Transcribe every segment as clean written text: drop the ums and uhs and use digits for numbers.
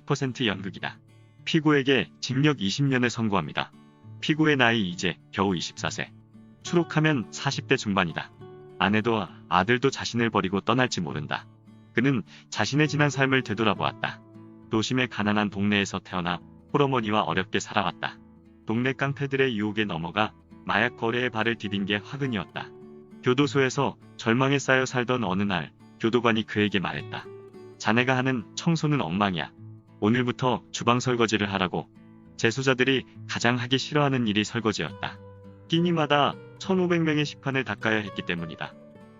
100% 연극이다. 피고에게 징역 20년을 선고합니다. 피고의 나이 이제 겨우 24세. 추록하면 40대 중반이다. 아내도 아들도 자신을 버리고 떠날지 모른다. 그는 자신의 지난 삶을 되돌아보았다. 도심의 가난한 동네에서 태어나 홀어머니와 어렵게 살아왔다. 동네 깡패들의 유혹에 넘어가 마약 거래에 발을 디딘 게 화근이었다. 교도소에서 절망에 쌓여 살던 어느 날 교도관이 그에게 말했다. 자네가 하는 청소는 엉망이야. 오늘부터 주방 설거지를 하라고. 재소자들이 가장 하기 싫어하는 일이 설거지였다. 끼니마다 1500명의 식판을 닦아야 했기 때문이다.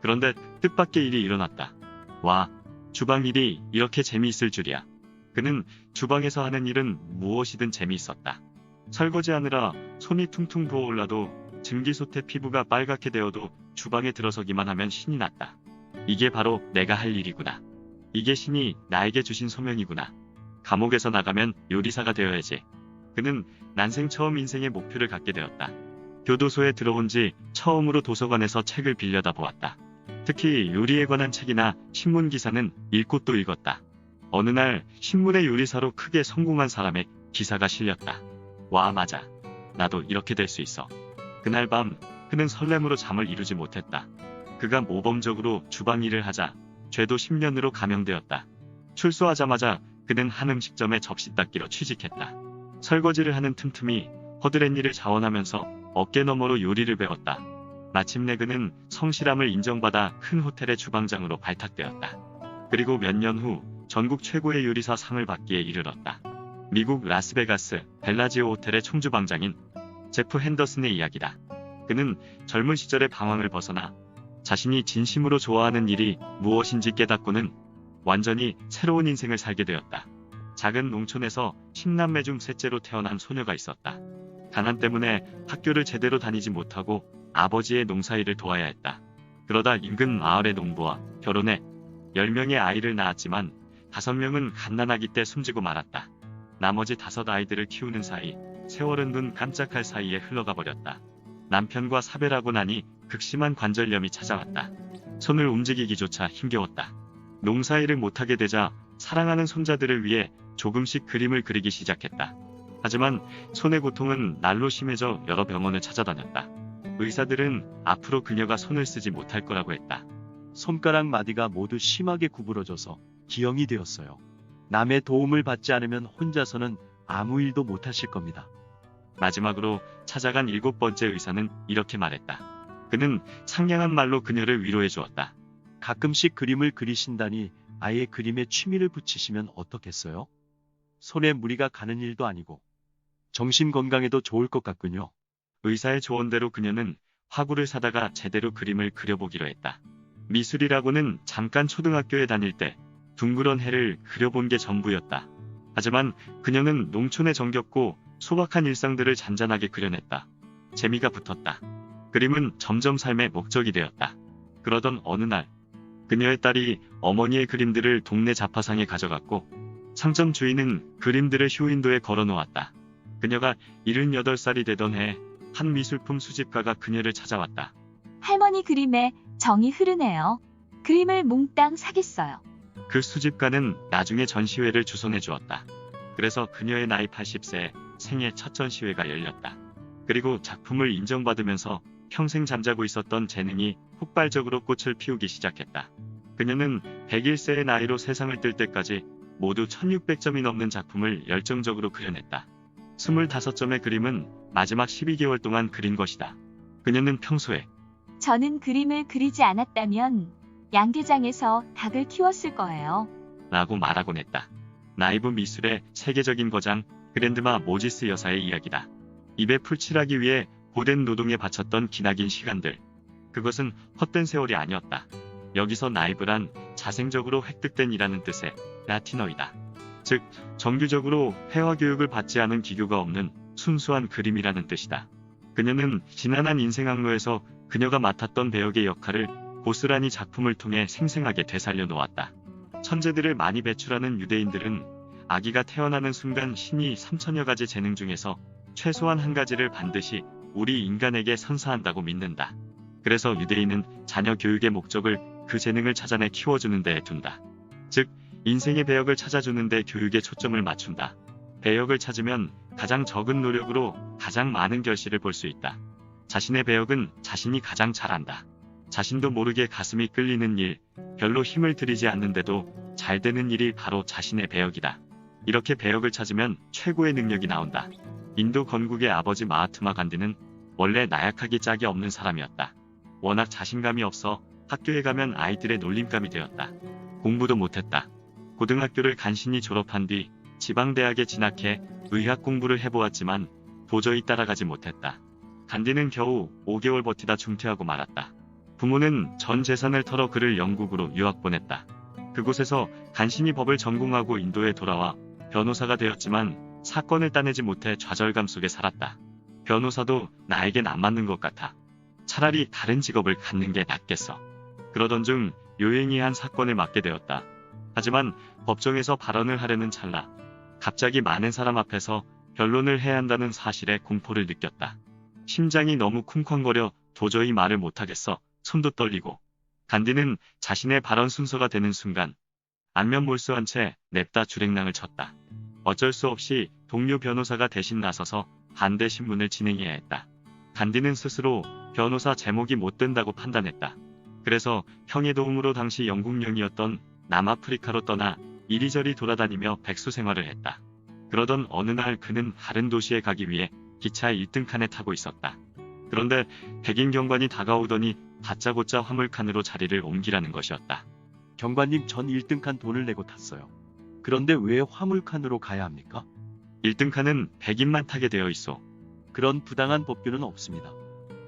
그런데 뜻밖의 일이 일어났다. 와, 주방 일이 이렇게 재미있을 줄이야. 그는 주방에서 하는 일은 무엇이든 재미있었다. 설거지하느라 손이 퉁퉁 부어올라도 증기소태 피부가 빨갛게 되어도 주방에 들어서기만 하면 신이 났다. 이게 바로 내가 할 일이구나. 이게 신이 나에게 주신 소명이구나. 감옥에서 나가면 요리사가 되어야지. 그는 난생 처음 인생의 목표를 갖게 되었다. 교도소에 들어온 지 처음으로 도서관에서 책을 빌려다 보았다. 특히 요리에 관한 책이나 신문 기사는 읽고 또 읽었다. 어느 날 신문의 요리사로 크게 성공한 사람의 기사가 실렸다. 와, 맞아. 나도 이렇게 될 수 있어. 그날 밤 그는 설렘으로 잠을 이루지 못했다. 그가 모범적으로 주방 일을 하자 죄도 10년으로 감형되었다. 출소하자마자 그는 한 음식점에 접시 닦기로 취직했다. 설거지를 하는 틈틈이 허드렛 일을 자원하면서 어깨너머로 요리를 배웠다. 마침내 그는 성실함을 인정받아 큰 호텔의 주방장으로 발탁되었다. 그리고 몇 년 후 전국 최고의 요리사 상을 받기에 이르렀다. 미국 라스베가스 벨라지오 호텔의 총주방장인 제프 핸더슨의 이야기다. 그는 젊은 시절의 방황을 벗어나 자신이 진심으로 좋아하는 일이 무엇인지 깨닫고는 완전히 새로운 인생을 살게 되었다. 작은 농촌에서 10남매 중 셋째로 태어난 소녀가 있었다. 가난 때문에 학교를 제대로 다니지 못하고 아버지의 농사일을 도와야 했다. 그러다 인근 마을의 농부와 결혼해 10명의 아이를 낳았지만 5명은 갓난아기 때 숨지고 말았다. 나머지 5 아이들을 키우는 사이 세월은 눈 깜짝할 사이에 흘러가 버렸다. 남편과 사별하고 나니 극심한 관절염이 찾아왔다. 손을 움직이기조차 힘겨웠다. 농사일을 못하게 되자 사랑하는 손자들을 위해 조금씩 그림을 그리기 시작했다. 하지만 손의 고통은 날로 심해져 여러 병원을 찾아다녔다. 의사들은 앞으로 그녀가 손을 쓰지 못할 거라고 했다. 손가락 마디가 모두 심하게 구부러져서 기형이 되었어요. 남의 도움을 받지 않으면 혼자서는 아무 일도 못하실 겁니다. 마지막으로 찾아간 7번째 의사는 이렇게 말했다. 그는 상냥한 말로 그녀를 위로해 주었다. 가끔씩 그림을 그리신다니 아예 그림에 취미를 붙이시면 어떻겠어요? 손에 무리가 가는 일도 아니고 정신 건강에도 좋을 것 같군요. 의사의 조언대로 그녀는 화구를 사다가 제대로 그림을 그려보기로 했다. 미술이라고는 잠깐 초등학교에 다닐 때 둥그런 해를 그려본 게 전부였다. 하지만 그녀는 농촌에 정겹고 소박한 일상들을 잔잔하게 그려냈다. 재미가 붙었다. 그림은 점점 삶의 목적이 되었다. 그러던 어느 날 그녀의 딸이 어머니의 그림들을 동네 잡화상에 가져갔고 상점 주인은 그림들을 쇼윈도에 걸어놓았다. 그녀가 78살이 되던 해 한 미술품 수집가가 그녀를 찾아왔다. 할머니 그림에 정이 흐르네요. 그림을 몽땅 사겠어요. 그 수집가는 나중에 전시회를 주선해 주었다. 그래서 그녀의 나이 80세에 생애 첫 전시회가 열렸다. 그리고 작품을 인정받으면서 평생 잠자고 있었던 재능이 폭발적으로 꽃을 피우기 시작했다. 그녀는 101세의 나이로 세상을 뜰 때까지 모두 1600점이 넘는 작품을 열정적으로 그려냈다. 25점의 그림은 마지막 12개월 동안 그린 것이다. 그녀는 평소에 저는 그림을 그리지 않았다면 양계장에서 닭을 키웠을 거예요. 라고 말하곤 했다. 나이브 미술의 세계적인 거장 그랜드마 모지스 여사의 이야기다. 입에 풀칠하기 위해 고된 노동에 바쳤던 기나긴 시간들. 그것은 헛된 세월이 아니었다. 여기서 나이브란 자생적으로 획득된 이라는 뜻의 라틴어이다. 즉 정규적으로 회화 교육을 받지 않은 기교가 없는 순수한 그림이라는 뜻이다. 그녀는 지난한 인생 항로에서 그녀가 맡았던 배역의 역할을 고스란히 작품을 통해 생생하게 되살려 놓았다. 천재들을 많이 배출하는 유대인들은 아기가 태어나는 순간 신이 3000여 가지 재능 중에서 최소한 한 가지를 반드시 우리 인간에게 선사한다고 믿는다. 그래서 유대인은 자녀 교육의 목적을 그 재능을 찾아내 키워주는 데에 둔다. 즉 인생의 배역을 찾아주는데 교육에 초점을 맞춘다. 배역을 찾으면 가장 적은 노력으로 가장 많은 결실을 볼 수 있다. 자신의 배역은 자신이 가장 잘 안다. 자신도 모르게 가슴이 끌리는 일, 별로 힘을 들이지 않는데도 잘 되는 일이 바로 자신의 배역이다. 이렇게 배역을 찾으면 최고의 능력이 나온다. 인도 건국의 아버지 마하트마 간디는 원래 나약하기 짝이 없는 사람이었다. 워낙 자신감이 없어 학교에 가면 아이들의 놀림감이 되었다. 공부도 못했다. 고등학교를 간신히 졸업한 뒤 지방대학에 진학해 의학 공부를 해보았지만 도저히 따라가지 못했다. 간디는 겨우 5개월 버티다 중퇴하고 말았다. 부모는 전 재산을 털어 그를 영국으로 유학 보냈다. 그곳에서 간신히 법을 전공하고 인도에 돌아와 변호사가 되었지만 사건을 따내지 못해 좌절감 속에 살았다. 변호사도 나에겐 안 맞는 것 같아. 차라리 다른 직업을 갖는 게 낫겠어. 그러던 중 요행이 한 사건을 맡게 되었다. 하지만 법정에서 발언을 하려는 찰나 갑자기 많은 사람 앞에서 변론을 해야 한다는 사실에 공포를 느꼈다. 심장이 너무 쿵쾅거려 도저히 말을 못하겠어. 손도 떨리고. 간디는 자신의 발언 순서가 되는 순간 안면몰수한 채 냅다 주랭랑을 쳤다. 어쩔 수 없이 동료 변호사가 대신 나서서 반대 신문을 진행해야 했다. 간디는 스스로 변호사 제목이 못 된다고 판단했다. 그래서 형의 도움으로 당시 영국령이었던 남아프리카로 떠나 이리저리 돌아다니며 백수 생활을 했다. 그러던 어느 날 그는 다른 도시에 가기 위해 기차 1등 칸에 타고 있었다. 그런데 백인 경관이 다가오더니 다짜고짜 화물칸으로 자리를 옮기라는 것이었다. 경관님, 전 1등 칸 돈을 내고 탔어요. 그런데 왜 화물칸으로 가야 합니까? 1등 칸은 백인만 타게 되어 있어. 그런 부당한 법규는 없습니다.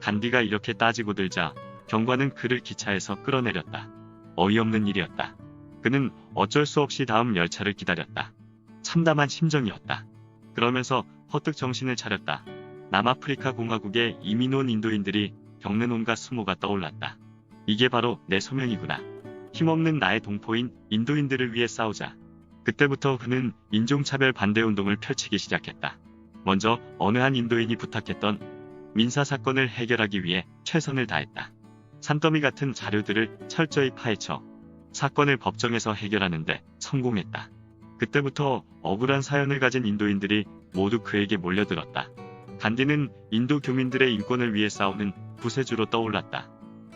간디가 이렇게 따지고 들자 경관은 그를 기차에서 끌어내렸다. 어이없는 일이었다. 그는 어쩔 수 없이 다음 열차를 기다렸다. 참담한 심정이었다. 그러면서 퍼뜩 정신을 차렸다. 남아프리카 공화국에 이민 온 인도인들이 겪는 온갖 수모가 떠올랐다. 이게 바로 내 소명이구나. 힘없는 나의 동포인 인도인들을 위해 싸우자. 그때부터 그는 인종차별 반대운동을 펼치기 시작했다. 먼저 어느 한 인도인이 부탁했던 민사사건을 해결하기 위해 최선을 다했다. 산더미 같은 자료들을 철저히 파헤쳐 사건을 법정에서 해결하는데 성공했다. 그때부터 억울한 사연을 가진 인도인들이 모두 그에게 몰려들었다. 간디는 인도 교민들의 인권을 위해 싸우는 구세주로 떠올랐다.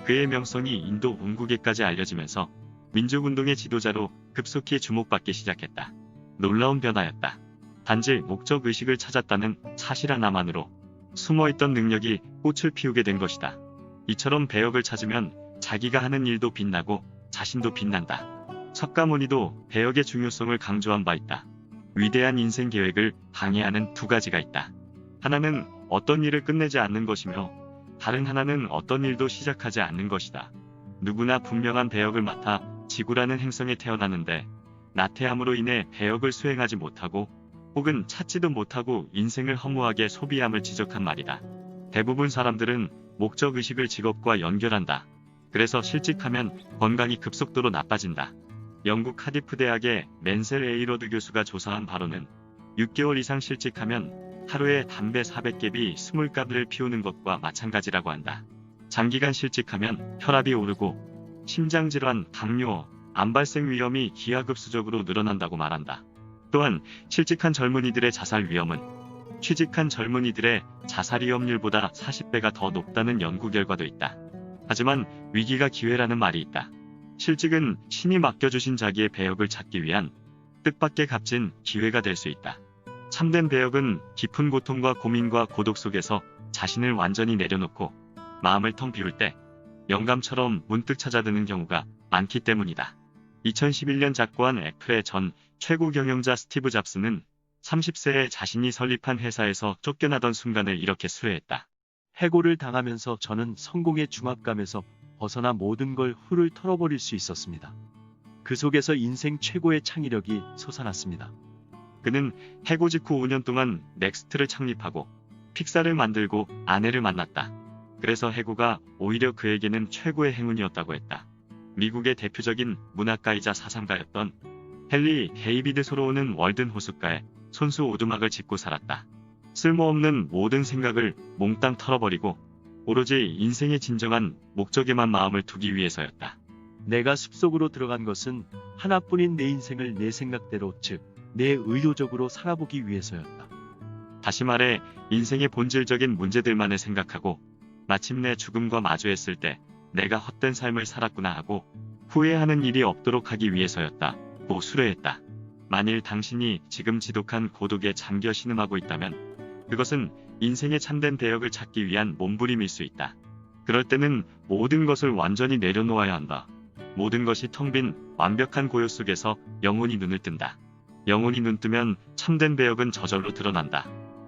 그의 명성이 인도 온국에까지 알려지면서 민족운동의 지도자로 급속히 주목받기 시작했다. 놀라운 변화였다. 단지 목적의식을 찾았다는 사실 하나만으로 숨어있던 능력이 꽃을 피우게 된 것이다. 이처럼 배역을 찾으면 자기가 하는 일도 빛나고 자신도 빛난다. 석가모니도 배역의 중요성을 강조한 바 있다. 위대한 인생 계획을 방해하는 두 가지가 있다. 하나는 어떤 일을 끝내지 않는 것이며 다른 하나는 어떤 일도 시작하지 않는 것이다. 누구나 분명한 배역을 맡아 지구라는 행성에 태어나는데 나태함으로 인해 배역을 수행하지 못하고 혹은 찾지도 못하고 인생을 허무하게 소비함을 지적한 말이다. 대부분 사람들은 목적의식을 직업과 연결한다. 그래서 실직하면 건강이 급속도로 나빠진다. 영국 카디프 대학의 맨셀 에이로드 교수가 조사한 바로는 6개월 이상 실직하면 하루에 담배 400개비 20갑을 피우는 것과 마찬가지라고 한다. 장기간 실직하면 혈압이 오르고 심장질환, 당뇨, 암 발생 위험이 기하급수적으로 늘어난다고 말한다. 또한 실직한 젊은이들의 자살 위험은 취직한 젊은이들의 자살 위험률보다 40배가 더 높다는 연구 결과도 있다. 하지만 위기가 기회라는 말이 있다. 실직은 신이 맡겨주신 자기의 배역을 찾기 위한 뜻밖의 값진 기회가 될 수 있다. 참된 배역은 깊은 고통과 고민과 고독 속에서 자신을 완전히 내려놓고 마음을 텅 비울 때 영감처럼 문득 찾아드는 경우가 많기 때문이다. 2011년 작고한 애플의 전 최고 경영자 스티브 잡스는 30세에 자신이 설립한 회사에서 쫓겨나던 순간을 이렇게 수회했다. 해고를 당하면서 저는 성공의 중압감에서 벗어나 모든 걸 훌훌 털어버릴 수 있었습니다. 그 속에서 인생 최고의 창의력이 솟아났습니다. 그는 해고 직후 5년 동안 넥스트를 창립하고 픽사를 만들고 아내를 만났다. 그래서 해고가 오히려 그에게는 최고의 행운이었다고 했다. 미국의 대표적인 문학가이자 사상가였던 헨리 데이비드 소로우는 월든 호숫가에 손수 오두막을 짓고 살았다. 쓸모없는 모든 생각을 몽땅 털어버리고 오로지 인생의 진정한 목적에만 마음을 두기 위해서였다. 내가 숲속으로 들어간 것은 하나뿐인 내 인생을 내 생각대로, 즉, 내 의도적으로 살아보기 위해서였다. 다시 말해 인생의 본질적인 문제들만을 생각하고 마침내 죽음과 마주했을 때 내가 헛된 삶을 살았구나 하고 후회하는 일이 없도록 하기 위해서였다고 수료했다. 만일 당신이 지금 지독한 고독에 잠겨 신음하고 있다면 그것은 인생의 참된 대역을 찾기 위한 몸부림일 수 있다. 그럴 때는 모든 것을 완전히 내려놓아야 한다. 모든 것이 텅 빈 완벽한 고요 속에서 영혼이 눈을 뜬다. 영혼이 눈뜨면 참된 배역은 저절로 드러난다.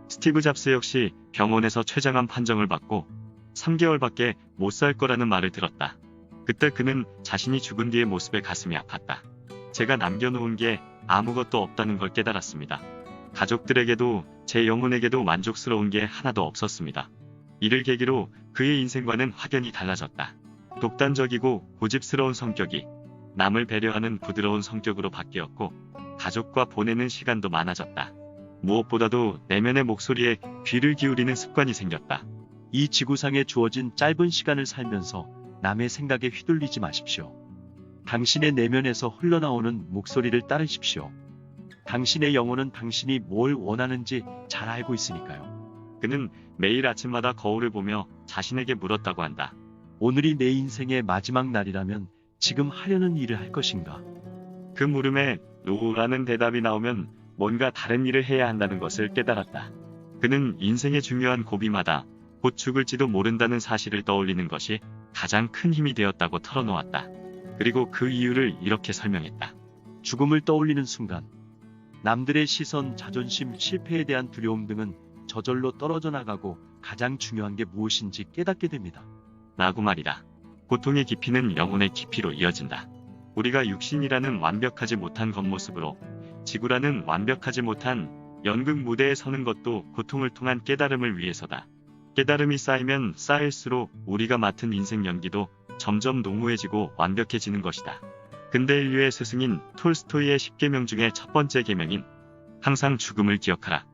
스티브 잡스 역시 병원에서 췌장암 판정을 받고 3개월밖에 못 살 거라는 말을 들었다. 그때 그는 자신이 죽은 뒤의 모습에 가슴이 아팠다. 제가 남겨놓은 게 아무것도 없다는 걸 깨달았습니다. 가족들에게도 제 영혼에게도 만족스러운 게 하나도 없었습니다. 이를 계기로 그의 인생과는 확연히 달라졌다. 독단적이고 고집스러운 성격이 남을 배려하는 부드러운 성격으로 바뀌었고 가족과 보내는 시간도 많아졌다. 무엇보다도 내면의 목소리에 귀를 기울이는 습관이 생겼다. 이 지구상에 주어진 짧은 시간을 살면서 남의 생각에 휘둘리지 마십시오. 당신의 내면에서 흘러나오는 목소리를 따르십시오. 당신의 영혼은 당신이 뭘 원하는지 잘 알고 있으니까요. 그는 매일 아침마다 거울을 보며 자신에게 물었다고 한다. 오늘이 내 인생의 마지막 날이라면 지금 하려는 일을 할 것인가? 그 물음에 노라는 대답이 나오면 뭔가 다른 일을 해야 한다는 것을 깨달았다. 그는 인생의 중요한 고비마다 곧 죽을지도 모른다는 사실을 떠올리는 것이 가장 큰 힘이 되었다고 털어놓았다. 그리고 그 이유를 이렇게 설명했다. 죽음을 떠올리는 순간 남들의 시선, 자존심, 실패에 대한 두려움 등은 저절로 떨어져 나가고 가장 중요한 게 무엇인지 깨닫게 됩니다. 라고 말이다. 고통의 깊이는 영혼의 깊이로 이어진다. 우리가 육신이라는 완벽하지 못한 겉모습으로 지구라는 완벽하지 못한 연극 무대에 서는 것도 고통을 통한 깨달음을 위해서다. 깨달음이 쌓이면 쌓일수록 우리가 맡은 인생 연기도 점점 농후해지고 완벽해지는 것이다. 근대 인류의 스승인 톨스토이의 10계명 중에 첫 번째 계명인 항상 죽음을 기억하라.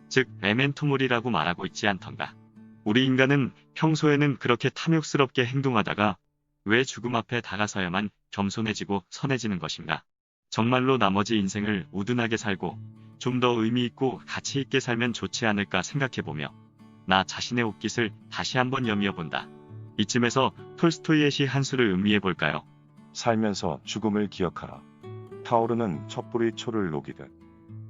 즉 메멘토모리라고 말하고 있지 않던가. 우리 인간은 평소에는 그렇게 탐욕스럽게 행동하다가 왜 죽음 앞에 다가서야만 겸손해지고 선해지는 것인가? 정말로 나머지 인생을 우둔하게 살고 좀 더 의미 있고 가치 있게 살면 좋지 않을까 생각해보며 나 자신의 옷깃을 다시 한번 여미어본다. 이쯤에서 톨스토이의 시 한 수를 음미해볼까요? 살면서 죽음을 기억하라. 타오르는 촛불이 초를 녹이듯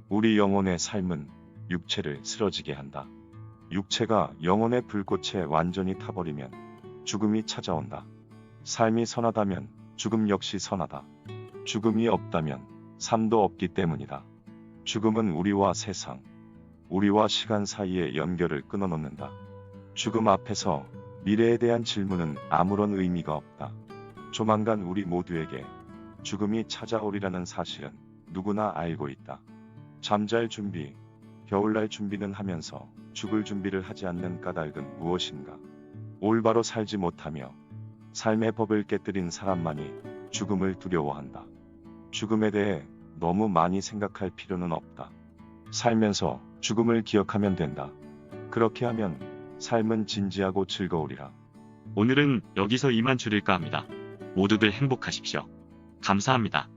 우리 영혼의 삶은 육체를 쓰러지게 한다. 육체가 영혼의 불꽃에 완전히 타버리면 죽음이 찾아온다. 삶이 선하다면 죽음 역시 선하다. 죽음이 없다면 삶도 없기 때문이다. 죽음은 우리와 세상, 우리와 시간 사이의 연결을 끊어놓는다. 죽음 앞에서 미래에 대한 질문은 아무런 의미가 없다. 조만간 우리 모두에게 죽음이 찾아오리라는 사실은 누구나 알고 있다. 잠잘 준비, 겨울날 준비는 하면서 죽을 준비를 하지 않는 까닭은 무엇인가? 올바로 살지 못하며 삶의 법을 깨뜨린 사람만이 죽음을 두려워한다. 죽음에 대해 너무 많이 생각할 필요는 없다. 살면서 죽음을 기억하면 된다. 그렇게 하면 삶은 진지하고 즐거우리라. 오늘은 여기서 이만 줄일까 합니다. 모두들 행복하십시오. 감사합니다.